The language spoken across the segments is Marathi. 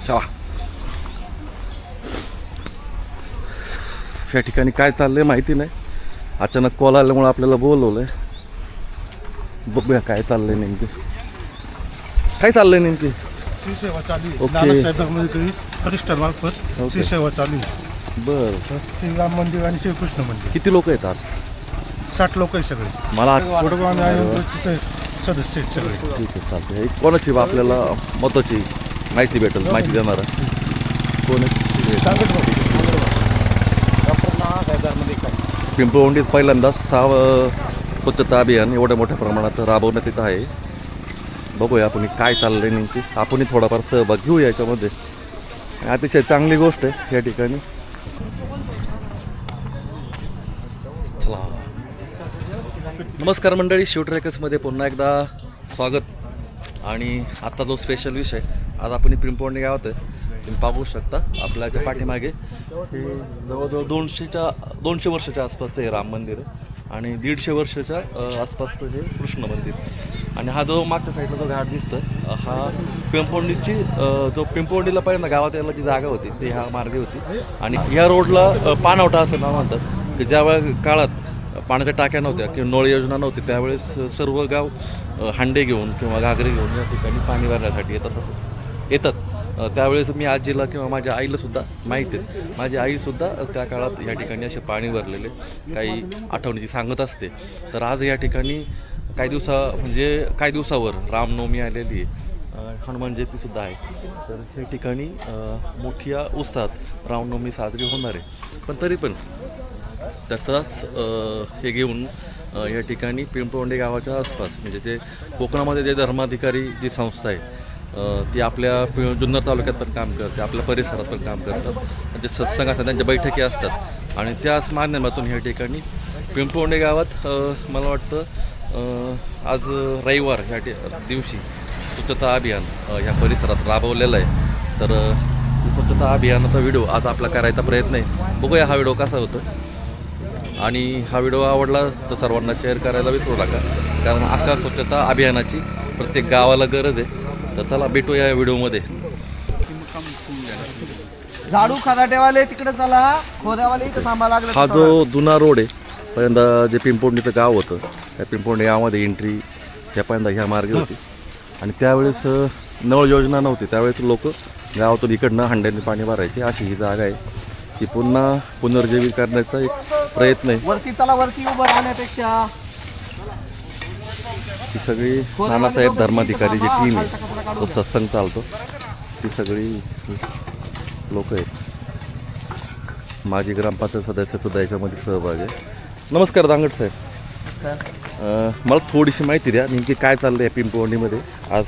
चला या ठिकाणी काय चाललंय माहिती नाही. अचानक कॉल आल्यामुळे आपल्याला बोलवलंय. बघूया काय चाललंय नेमकी. काय चाललंय नेमकी. श्री सेवा चालू आहे. ओके. नानासाहेब धर्माधिकारी प्रतिष्ठानमार्फत ओके. श्री सेवा चालू आहे. बरं, श्रीराम मंदिर आणि श्रीकृष्ण मंदिर. किती लोक आहेत आज. 60 लोक आहे सगळे. मला वडगाव आणि आयोगाचे सदस्य आहेत सगळे. ठीक आहे, चालतंय. हे कोणाची बा आपल्याला महत्वाची माहिती भेटेल, माहिती देणारा कोण आहे. पिंपळवंडीत पहिल्यांदाच स्वच्छता अभियान एवढ्या मोठ्या प्रमाणात राबवण्यात येत आहे. बघूया आपण काय चाललंय नेमकी. आपणही थोडाफार सहभाग घेऊ याच्यामध्ये. अतिशय चांगली गोष्ट आहे या ठिकाणी. चला, नमस्कार मंडळी, शिवट्रॅकर्समध्ये पुन्हा एकदा स्वागत. आणि आत्ता जो स्पेशल विषय, आज आपण पिंपळवंडी गावात आहे. तुम्ही पाहू शकता आपल्याच्या पाठीमागे हे जवळजवळ 200 वर्षाच्या आसपासचं हे राम मंदिर आहे आणि 150 वर्षाच्या आसपासचं हे कृष्ण मंदिर. आणि हा जो मागच्या साईडला जो घाट दिसतो हा पिंपळवंडीची जो पिंपळवंडीला पहिल्यांदा गावात यायला जी जागा होती ती ह्या मार्गे होती. आणि ह्या रोडला पाणवठा असं नाव म्हणतात की ज्या काळात पाण्याच्या टाक्या नव्हत्या किंवा नळ योजना नव्हती त्यावेळेस सर्व गाव हांडे घेऊन किंवा घागरे घेऊन या ठिकाणी पाणी भरण्यासाठी येतात. त्यावेळेस मी आजीला किंवा माझ्या आईलासुद्धा माहीत आहे. माझी आईसुद्धा त्या काळात या ठिकाणी असे पाणी भरलेले काही आठवणीची सांगत असते. तर आज या ठिकाणी काही दिवसावर रामनवमी आलेली आहे, हनुमान जयंतीसुद्धा आहे. तर हे ठिकाणी मोठ्या उत्साहात रामनवमी साजरी होणार आहे. पण तरी पण त्याचाच हे घेऊन या ठिकाणी पिंपळवंडी गावाच्या आसपास म्हणजे जे कोकणामध्ये जे धर्माधिकारी जी संस्था आहे ती आपल्या जुन्नर तालुक्यात पण काम करते, आपल्या परिसरात पण काम करतात. त्यांचे सत्संग असतात, त्यांच्या बैठकी असतात आणि त्याच माध्यमातून या ठिकाणी पिंपळवंडी गावात मला वाटतं आज रविवार ह्या दिवशी स्वच्छता अभियान ह्या परिसरात राबवलेलं आहे. तर स्वच्छता अभियानाचा व्हिडिओ आज आपला करायचा प्रयत्न आहे. बघूया हा व्हिडिओ कसा होतो. आणि हा व्हिडिओ आवडला तर सर्वांना शेअर करायला विसरू नका, कारण अशा स्वच्छता अभियानाची प्रत्येक गावाला गरज आहे. तर चला भेटूया या व्हिडिओमध्ये. झाडू खराटेवाले तिकडे चला, खोऱ्यावाले इथे थांबा लागले. हा जो जुना रोड आहे, पहिल्यांदा जे पिंपळवंडीचं गाव होतं त्या पिंपळवंडी गावामध्ये एंट्री ह्या पहिल्यांदा ह्या मार्गे होती. आणि त्यावेळेस नळ योजना नव्हती, त्यावेळेस लोक गावातून इकडनं हांड्याने पाणी भरायचे. अशी ही जागा आहे, ती पुन्हा पुनर्जीवित करण्याचा एक प्रयत्न आहे. वरती चला, वरती उभं राहण्यापेक्षा ती सगळी नानासाहेब धर्माधिकारी जी टीम आहे, तो सत्संग चालतो, ती सगळी लोक आहेत. माजी ग्रामपंचायत सदस्यसुद्धा याच्यामध्ये सहभाग आहे. नमस्कार दांगट साहेब, मला थोडीशी माहिती द्या नेमकी काय चाललंय पिंपळवंडीमध्ये आज.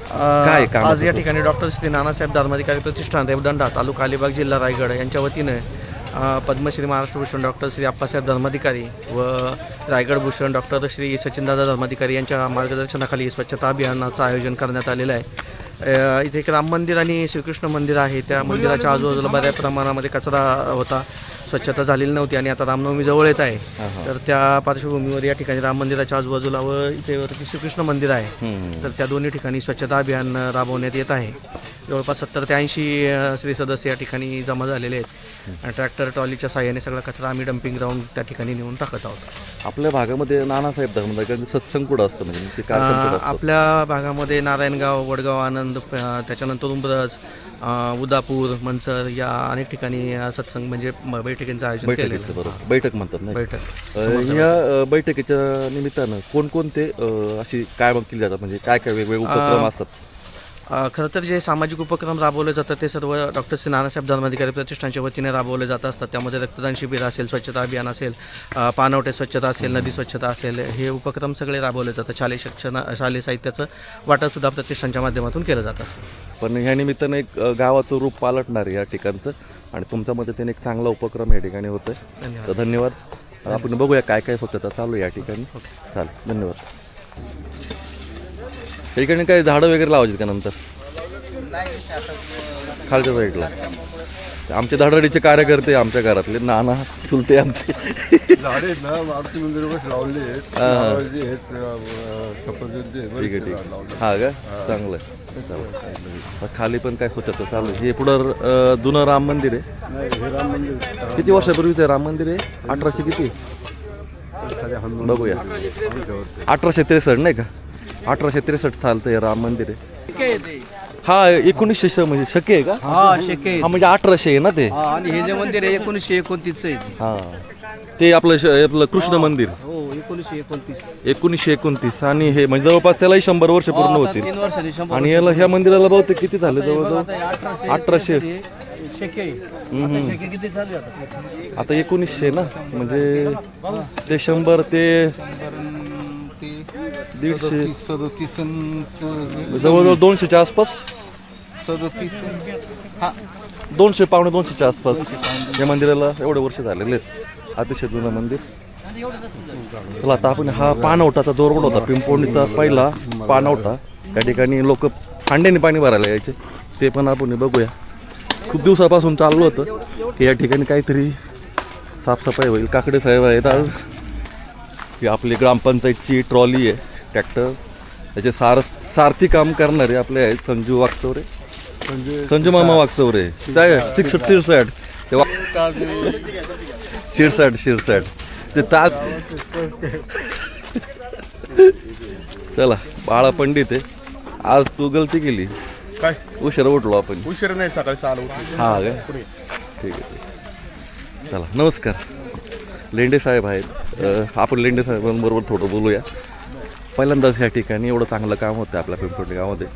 काय काम आज या ठिकाणी डॉक्टर श्री नानासाहेब धर्माधिकारी प्रतिष्ठान रेवदंडा तालुका अलिबाग जिल्हा रायगड यांच्या वतीने पद्मश्री महाराष्ट्र भूषण डॉक्टर श्री आप्पासाहेब धर्माधिकारी व रायगड भूषण डॉक्टर श्री सचिनदादा धर्माधिकारी यांच्या मार्गदर्शनाखाली स्वच्छता अभियानाचं आयोजन करण्यात आलेलं आहे. इथे एक राम मंदिर आणि श्रीकृष्ण मंदिर आहे. त्या मंदिराच्या आजूबाजूला बऱ्याच प्रमाणामध्ये कचरा होता, स्वच्छता झालेली नव्हती आणि आता रामनवमी जवळ येत आहे. तर त्या पार्श्वभूमीवर या ठिकाणी राम मंदिराच्या आजूबाजूला व इथे वरती श्रीकृष्ण मंदिर आहे. तर त्या दोन्ही ठिकाणी स्वच्छता अभियान राबवण्यात येत आहे. जवळपास 70 ते 80 स्त्री सदस्य या ठिकाणी जमा झालेले आहेत. आणि ट्रॅक्टर ट्रॉलीच्या साहाय्याने सगळा कचरा आम्ही डम्पिंग ग्राउंड त्या ठिकाणी नेऊन टाकत आहोत. आपल्या भागामध्ये नानासाहेब धर्माधिकारी सत्संग कुठं असतं म्हणजे काय आपल्या भागामध्ये नारायणगाव, वडगाव, आनंद, त्याच्यानंतर उंबरज, उदापूर, मंचर या अनेक ठिकाणी सत्संग म्हणजे बैठकींचं आयोजन केलेलं आहे. बरोबर, बैठक म्हणतात ना. बैठक या बैठकीच्या निमित्तानं कोणकोणते अशी काय केली जातात म्हणजे काय काय वेगवेगळे उपक्रम असतात. खरं तर जे सामाजिक उपक्रम राबवले जातात ते सर्व डॉक्टर श्री नानासाहेब धर्माधिकारी प्रतिष्ठानच्या वतीने राबवले जात असतात. त्यामध्ये रक्तदान शिबिर असेल, स्वच्छता अभियान असेल, पाणवठे स्वच्छता असेल, नदी स्वच्छता असेल, हे उपक्रम सगळे राबवले जातात. शालेय साहित्याचं वाटपसुद्धा प्रतिष्ठानच्या माध्यमातून केलं जात असतं. पण ह्या निमित्तानं एक गावाचं रूप पालटणार आहे या ठिकाणचं आणि तुमच्या मदतीने एक चांगला उपक्रम या ठिकाणी होतोय. तर धन्यवाद. आपण बघूया काय काय स्वच्छता चालू आहे या ठिकाणी. चालेल, धन्यवाद. या ठिकाणी काही झाडं वगैरे लावायची का नंतर खालच्या साईडला. आमचे धडाडीचे कार्यकर्ते आमच्या घरातले नाना चुलते आमचे झाडे ना आमच्या मंदिरावर लावले आहेत. ठीक आहे. हा का चांगलं आहे. खाली पण काय स्वच्छता चालू आहे. हे पुढं जुनं राम मंदिर आहे. किती वर्षापूर्वीचं आहे राम मंदिर आहे? 1800 किती बघूया, 1863 नाही का? 1863 सालचं हे राम मंदिर आहे. हा 1900 म्हणजे शक्य आहे का? हा शक्य आहे. हा म्हणजे 1800 आहे ना ते. हा, आणि हे जे मंदिर आहे 1929 आहे ते. हा ते आपलं कृष्ण मंदिर हो 1929. 1929 आणि हे म्हणजे जवळपास त्यालाही 100 वर्ष पूर्ण होतील. 3 वर्षांनी 100 आणि याला ह्या मंदिराला बहुतेक किती झाले जवळजवळ 1800. शक्य आहे. आता शक्य किती चालू आहे आता? आता 1900 ना म्हणजे ते 100 ते 150 जवळजवळ 200च्या आसपास. 200 पावणे 200च्या आसपास या मंदिराला एवढे वर्ष झालेले आहेत. अतिशय जुनं मंदिर. चला आता आपण हा पाणवठाचा जो रोड होता पिंपोणीचा पहिला पाणवठा, त्या ठिकाणी लोक हांड्याने पाणी भरायला यायचे, ते पण आपण बघूया. खूप दिवसापासून चाललं होतं की या ठिकाणी काहीतरी साफसफाई होईल. काकडे साहेब आहेत आज. ही आपली ग्रामपंचायतची ट्रॉली आहे, ट्रॅक्टर, त्याचे सारथी काम करणारे आपले आहेत संजू वागचौरे, संजू मामा वागचौरे. काय शिरसाट शिरसाट ते ताज. चला बाळा पंडित आहे. आज तू गलती केली, काय उशिरा उठलो आपण. उशीर नाही, सकाळी 6 उठलो. हा काय ठीक आहे. चला नमस्कार. लेंडे साहेब आहेत. आपण लेंडे साहेबांबरोबर थोडं बोलूया. पहिल्यांदाच या ठिकाणी एवढं चांगलं काम होतं आपल्या पिंपळणे गावामध्ये,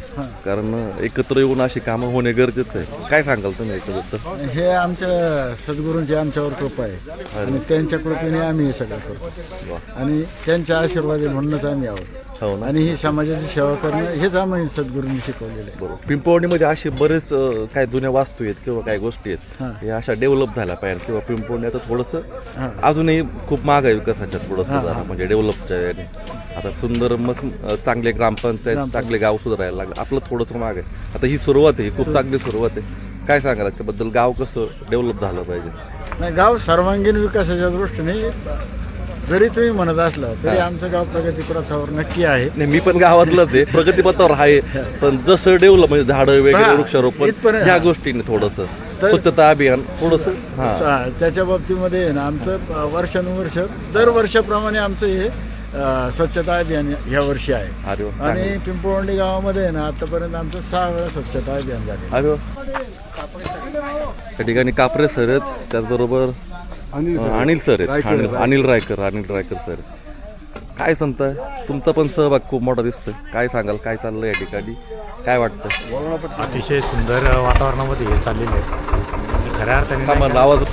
कारण एकत्र येऊन अशी कामं होणे गरजेचं आहे. काय सांगाल तुम्ही याच्याबद्दल? हे आमच्या सद्गुरूंची आमच्यावर कृपा आहे आणि त्यांच्या कृपेने आम्ही हे सगळं करतो आणि त्यांच्या आशीर्वाद म्हणूनच आम्ही आहोत. हो ना. आणि ही समाजाची सेवा करणं हेच आम्ही सद्गुरूंनी शिकवलेलं आहे. बरोबर. पिंपवणीमध्ये असे बरेच काय जुन्या वास्तू आहेत किंवा काही गोष्टी आहेत, या अशा डेव्हलप झाल्या पाहिजे. किंवा पिंपवणी आता थोडंसं अजूनही खूप माग आहे विकासाच्या, थोडंसं जरा म्हणजे डेव्हलपच्या याने. आता सुंदर मस्त चांगले ग्रामपंचायत, चांगले गाव सुधारायला लागलं. आपलं थोडंसं माग आहे. आता ही सुरुवात आहे, खूप चांगली सुरुवात आहे. काय सांगाल त्याच्याबद्दल? गाव कसं डेव्हलप झालं पाहिजे? नाही, गाव सर्वांगीण विकासाच्या दृष्टीने जरी तुम्ही म्हणत असला तरी आमचं गाव प्रगतीपथावर नक्की आहे. नाही, मी पण गावातलंच आहे, प्रगतीपथावर आहे. पण जसं डेव्हलप म्हणजे झाडं वगैरे, वृक्षारोपण, इथपर्यंत ह्या गोष्टीने थोडंसं स्वच्छता अभियान थोडंसं त्याच्या बाबतीमध्ये ना आमचं वर्षानुवर्ष दर वर्षाप्रमाणे आमचं हे स्वच्छता अभियान ह्या वर्षी आहे. अरे वा. आणि पिंपळवंडी गावामध्ये ना आतापर्यंत आमचं 6 वेळा स्वच्छता अभियान झाले. अरे वा. त्या ठिकाणी कापरे सर आहेत, त्याचबरोबर अनिल सर आहेत, अनिल रायकर सर. काय सांगताय? तुमचा पण सहभाग खूप मोठा दिसतोय. काय सांगाल, काय चाललं या ठिकाणी, काय वाटतं? अतिशय सुंदर वातावरणामध्ये हे चाललेलं आहे. खऱ्या अर्थाने नाही का, आवाज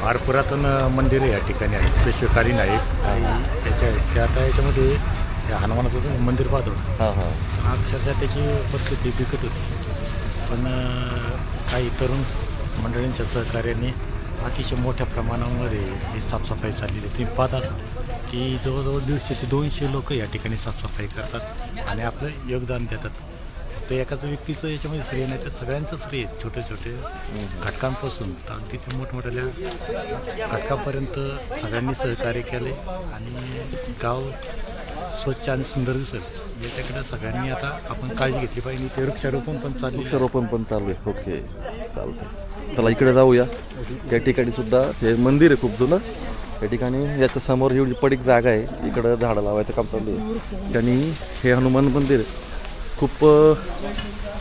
फार पुरातन मंदिर या ठिकाणी आहे, पेशवेकालीन आहे. ते आता याच्यामध्ये हनुमानाचं मंदिर पाहतो, हां हां अक्षरशः त्याची परिस्थिती बिकट होती. पण काही तरुण मंडळींच्या सहकार्याने अतिशय मोठ्या प्रमाणामध्ये ही साफसफाई चाललेली आहे. तुम्ही पाहत असाल की जवळजवळ 150 ते 200 लोक या ठिकाणी साफसफाई करतात आणि आपलं योगदान देतात. तर एकाच व्यक्तीचं याच्यामध्ये श्रेय नाही, तर सगळ्यांचं श्रेय आहे. छोटे छोटे घटकांपासून तर अगदी ते मोठमोठ्या घटकापर्यंत सगळ्यांनी सहकार्य केले आणि गाव स्वच्छ आणि सुंदर दिसेल याच्याकडे सगळ्यांनी आता आपण काळजी घेतली पाहिजे. ते वृक्षारोपण पण चालू आहे. ओके, चालतं. चला इकडे जाऊया. या ठिकाणी सुद्धा हे मंदिर आहे खूप जुनं. या ठिकाणी याच्या समोर एवढी पडीक जागा आहे, इकडं झाडं लावायचं काम चालू आहे. आणि हे हनुमान मंदिर खूप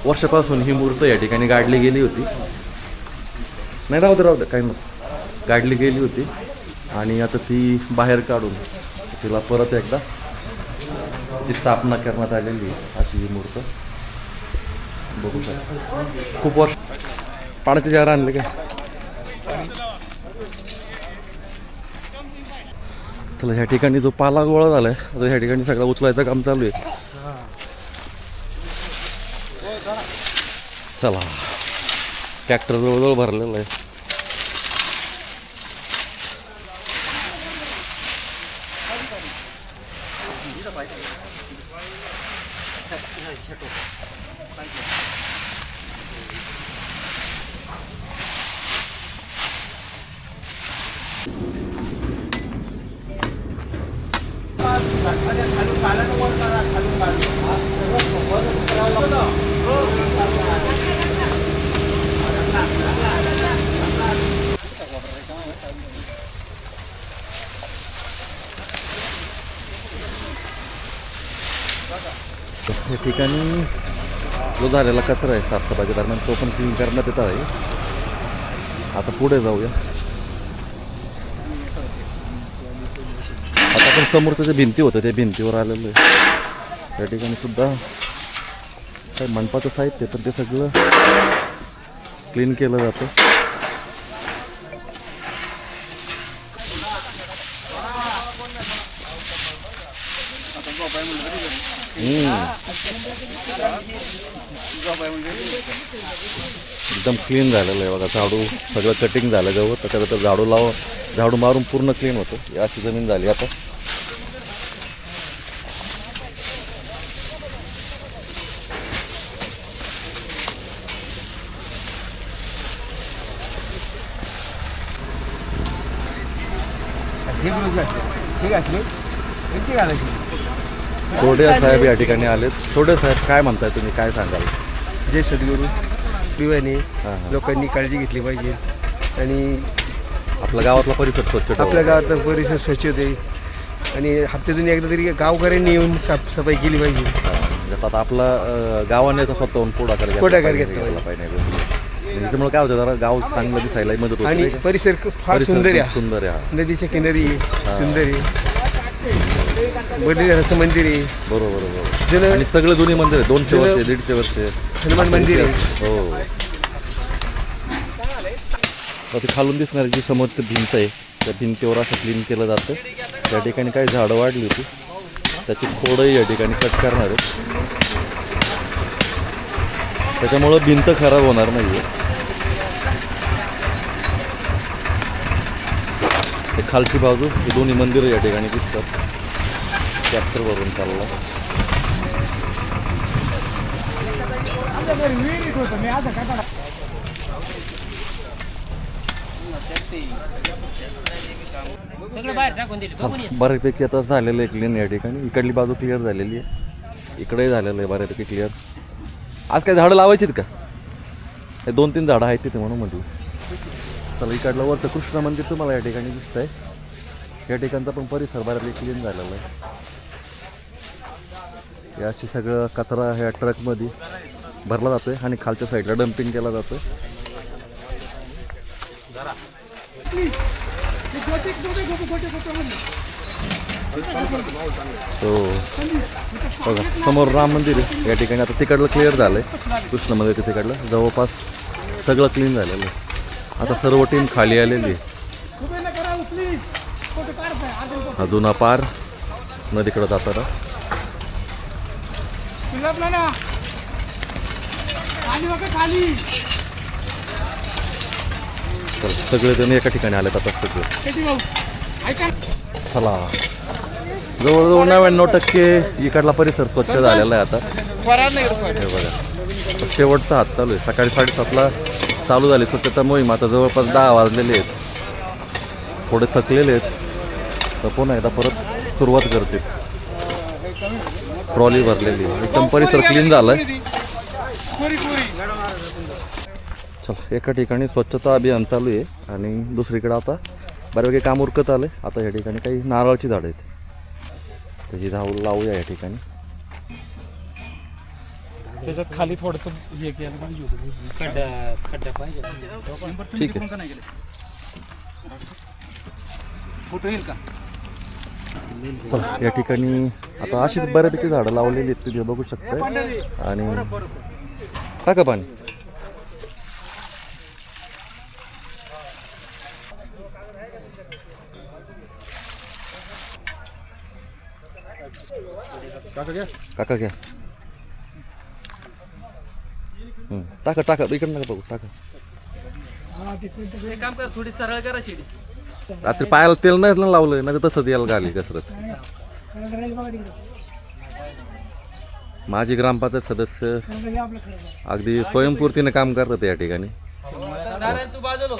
वर्षापासून ही मूर्त या ठिकाणी गाडली गेली होती. नाही, राहू दे काही नाही, गाडली गेली होती आणि आता ती बाहेर काढून तिला परत एकदा ती स्थापना करण्यात आलेली अशी ही मूर्त बघू शकता. खूप वर्ष पाण्याचे जार आणले काय. चला ह्या ठिकाणी जो पाला गोळा झालाय, आता ह्या ठिकाणी सगळं उचलायचं काम चालू आहे. चला ट्रॅक्टर जवळजवळ भरलेला आहे. ठिकाणी जो झालेला कचरा आहे साफसफाईच्या दरम्यान तो पण क्लीन करण्यात येत आहे. आता पुढे जाऊया. आता आपण समोरच्या ज्या भिंती होत्या त्या भिंतीवर आलेलो आहे. त्या ठिकाणी सुद्धा काही मंडपाचं साहित्य तर ते सगळं क्लीन केलं जातं. एकदम क्लीन झालेलं आहे बघा. झाडू सगळं कटिंग झालं गवत त्याच्यानंतर झाडू मारून पूर्ण क्लीन होतं. ही अशी जमीन झाली आता. छोडे साहेब या ठिकाणी आलेत. छोडे साहेब काय म्हणताय तुम्ही, काय सांगाल? जय सद्गुरू पिवाने हां. लोकांनी काळजी घेतली पाहिजे आणि आपल्या गावातला परिसर स्वच्छ ठेवा. आपल्या गावाचा परिसर स्वच्छ होते आणि हप्त्यातून एकदा तरी गावकऱ्यांनी येऊन साफसफाई केली पाहिजे. म्हणजे आता आपला गावाने स्वतःहून पुढाकार घेतला पाहिजे. त्याच्यामुळे काय होतं, जरा गाव चांगलं दिसायला मदत होते. आणि परिसर फार परिसर सुंदर खूप आहे. सुंदर आहे. नदीच्या किनारी सुंदर आहे. बद्रीनाथाचं मंदिर आहे. बरोबर. जुनं आणि सगळं जुनी मंदिर आहे. 200 वर्ष 150 वर्ष हनुमान मंदिर आहे. हो. ते खालून दिसणारी जी समोरची भिंत आहे त्या भिंतीवर असं क्लीन केलं जातं. त्या ठिकाणी काही झाडं वाढली होती त्याची खोडही या ठिकाणी कट करणार आहे. त्याच्यामुळं भिंत खराब होणार नाही आहे. ते खालची बाजू ही दोन्ही मंदिरं या ठिकाणी दिसतात. ट्रॅक्टरवरून चालला. बऱ्यापैकी आता झालेलं आहे क्लिअर या ठिकाणी. इकडली बाजू क्लिअर झालेली आहे. इकडेही झालेलं आहे बऱ्यापैकी क्लिअर. आज काय झाडं लावायचीत का? हे 2-3 झाडं आहेत तिथे म्हणून म्हटलं. चला इकडलं वरचं कृष्ण मंदिर तुम्हाला या ठिकाणी दिसत आहे. या ठिकाणचा पण परिसर बऱ्यापैकी क्लीन झालेला आहे. या अशी सगळं कचरा ह्या ट्रकमध्ये भरला जातो आहे आणि खालच्या साईडला डम्पिंग केला जातो. तो बघा समोर राम मंदिर आहे या ठिकाणी. आता तिकडलं क्लिअर झालं आहे. कृष्ण मंदिर तिकडलं जवळपास सगळं क्लीन झालेलं आहे. आता सर्व टीम खाली आलेली आहे. हा जुना पार नदीकडं जाताना. सगळेजण एका ठिकाणी आलेत आता सगळे. चला जवळजवळ 99% इकडला परिसर स्वच्छ झालेला आहे आता. हे बघा शेवटचा हात चालू आहे. सकाळी 7:30ला चालू झाली स्वच्छता मोहीम. आता जवळपास 10 वाजलेले आहेत. थोडे थकलेले आहेत तर पुन्हा एकदा परत सुरुवात करते. ट्रॉली भरलेली आहे. एकदम परिसर क्लीन झाला आहे. चला एका ठिकाणी स्वच्छता अभियान चालू आहे आणि दुसरीकडे आता बऱ्यापैकी काम उरकत आलं आहे. आता या ठिकाणी काही नारळाची झाडं आहेत त्याची झाड लावूया या ठिकाणी. त्याच्यात खाली थोडंसं हे केलं पाहिजे होतं. खड्डा पाहिजे. ठीक आहे. फोटो येईल का? चला या ठिकाणी आता अशीच बऱ्यापैकी झाडं लावलेली आहेत तुम्ही बघू शकताय. आणि टाका पाणी. काका घ्या. टाका इकडे नका बघू. टाका. काम कर थोडी सरळ करा शिडी. रात्री पायाला तेल नाही ना लावलं नाही तर तसंच यायला घाली कसरत. माझी ग्रामपंचायत सदस्य अगदी स्वयंपूर्तीने काम करतात या ठिकाणी. तू बाजूला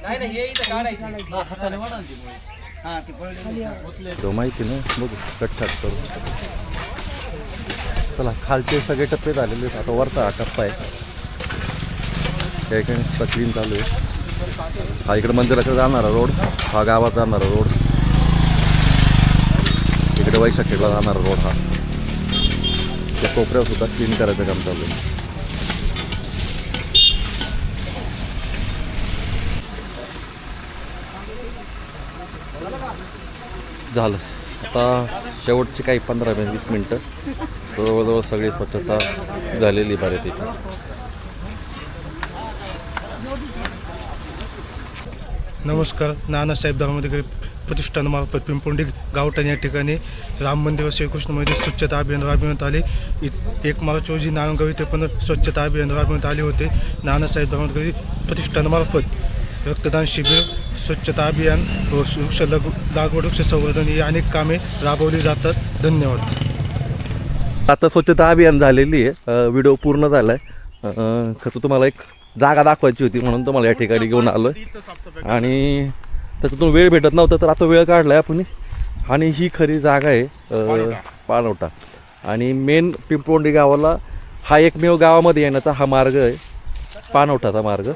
नाही हे इथं काढायचं. तो माहिती ना बघू कटछाट करू. चला खालचे सगळे टप्पे झालेले आहेत. आता वरचा हा टप्पा आहे त्या ठिकाणी क्लीन चालू आहे. हा इकडे मंदिराकडे जाणारा रोड, हा गावात जाणारा रोड, इकडे वैशाखेडला जाणारा रोड. हा त्या कोपऱ्यावर सुद्धा क्लीन करायचं काम चालू आहे. झालं आता शेवटची काही 15-20 मिनटं जवळजवळ सगळी स्वच्छता झालेली बऱ्यापैकी. नमस्कार. नानासाहेब धर्माधिकारी प्रतिष्ठानामार्फत पिंपोंडी गावठाण या ठिकाणी राम मंदिर व श्रीकृष्ण मंदिर स्वच्छता अभियान राबविण्यात आले. 1 मार्च रोजी नारायणगाव येथे पण स्वच्छता अभियान राबविण्यात आले होते. नानासाहेब धर्माधिकारी प्रतिष्ठानामार्फत रक्तदान शिबिर, स्वच्छता अभियान व वृक्ष लागवड, वृक्ष संवर्धन ही अनेक कामे राबवली जातात. धन्यवाद. आता स्वच्छता अभियान झालेली आहे. व्हिडिओ पूर्ण झाला आहे. खरं तुम्हाला एक जागा दाखवायची होती म्हणून तुम्हाला या ठिकाणी घेऊन आलो आणि त्याच्यातून वेळ भेटत नव्हता तर आता वेळ काढला आहे आपण. आणि ही खरी जागा आहे पाणवठा. आणि मेन पिंपोंडी गावाला हा एकमेव गावामध्ये येण्याचा हा मार्ग आहे, पाणवठाचा मार्ग.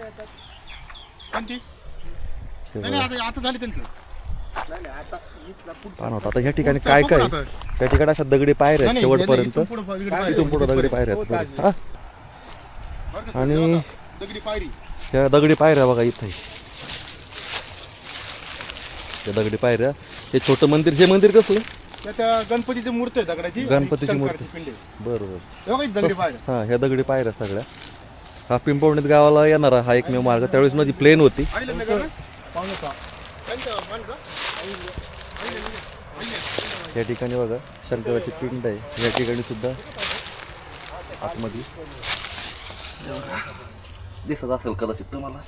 पाणवठा आता ह्या ठिकाणी काय काय त्या ठिकाणी अशा दगडी पायऱ्या आहेत शेवटपर्यंत. इथून पुढे दगडी पायऱ्या आहेत. हा आणि त्या दगडी पायऱ्या बघा इथे, त्या दगडी पायऱ्या. हे छोटं मंदिर, हे मंदिर कसलं? गणपतीची मूर्ती आहे दगडाची. गणपतीची मूर्ती. बरोबर. दगडी पायऱ्या. हा ह्या दगडी पायऱ्या सगळ्या. हा पिंपवणीत गावाला येणारा हा एकमेव मार्ग. त्यावेळेस माझी प्लेन होती. या ठिकाणी बघा शंकराची पिंड आहे. या ठिकाणी सुद्धा आतमध्ये दिसत असेल कदाचित तुम्हाला.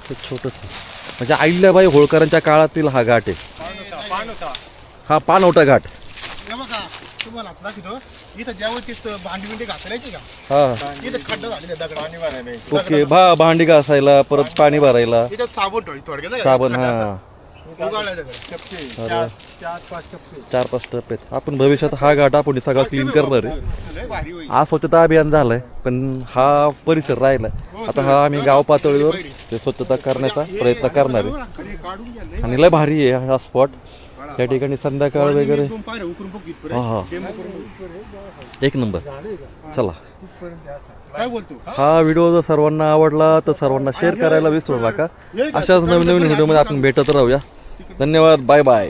ते छोटंसं म्हणजे अहिल्याबाई होळकरांच्या काळातील हा घाट आहे. हा पाणवठा घाट. तुम्हाला दाखवतो इथं ज्यावेळी भांडी घासायची का, हा इथं खड्डा झालेला दगड, पाणी भरायला. ओके. भांडी घासायला, परत पाणी भरायला, इथं साबण ठेवायची थोडक्यात. साबण. हा उगाळलं दगड. टप्पे. 4-5 टप्पे. 4-5 टप्पे आहेत. आपण भविष्यात हा घाट आपण सगळा क्लीन करणार आहे. लय भारी होईल. आज स्वच्छता अभियान झालंय पण हा परिसर राहिलाय. आता हा आम्ही गाव पातळीवर ते स्वच्छता करण्याचा प्रयत्न करणार आहे. आणि लय भारी आहे हा स्पॉट. त्या ठिकाणी संध्याकाळ वगैरे हा एक नंबर. चला, काय बोलतो? हा व्हिडिओ जर सर्वांना आवडला तर सर्वांना शेअर करायला विसरू नका. अशाच नवीन नवीन व्हिडिओमध्ये आपण भेटत राहूया. धन्यवाद. Bye bye.